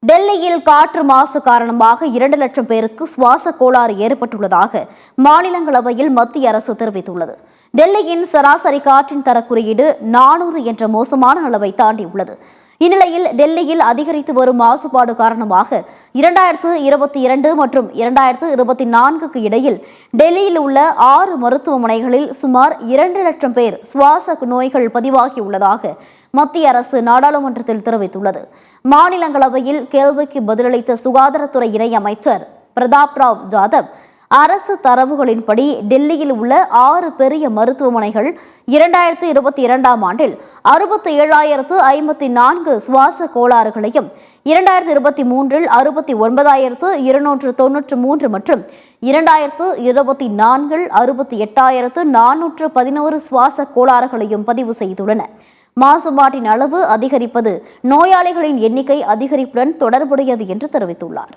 டெல்லியில் காற்று மாசு காரணமாக 2 லட்சம் பேருக்கு சுவாச கோளாறு ஏற்பட்டுள்ளதாக மாநிலங்களவையில் மத்திய அரசு தெரிவித்துள்ளது. டெல்லியின் சராசரி காற்றின் தர குறியீடு 400 என்ற மோசமான அளவை தாண்டியுள்ளது. இந்நிலையில் டெல்லியில் அதிகரித்து வரும் மாசுபாடு காரணமாக 2022 மற்றும் 2024க்கு இடையில் டெல்லியில் உள்ள 6 மருத்துவமனைகளில் சுமார் 2 லட்சம் பேர் சுவாச நோய்கள் பதிவாகியுள்ளதாக மத்திய அரசு நாடாளுமன்றத்தில் தெரிவித்துள்ளது. மாநிலங்களவையில் கேள்விக்கு பதிலளித்த சுகாதாரத்துறை இணையமைச்சர் பிரதாப் ராவ் ஜாதவ், அரசு தரவுகளின்படி டெல்லியில் உள்ள 6 பெரிய மருத்துவமனைகள் 2022ஆம் ஆண்டில் 67,054 சுவாச கோளாறுகளையும், 2023இல் 69,293 மற்றும் 2024இல் 68,411 சுவாச கோளாறுகளையும் பதிவு செய்துள்ளன. மாசுபாட்டின் அளவு அதிகரிப்பது நோயாளிகளின் எண்ணிக்கை அதிகரிப்புடன் தொடர்புடையது என்று தெரிவித்துள்ளார்.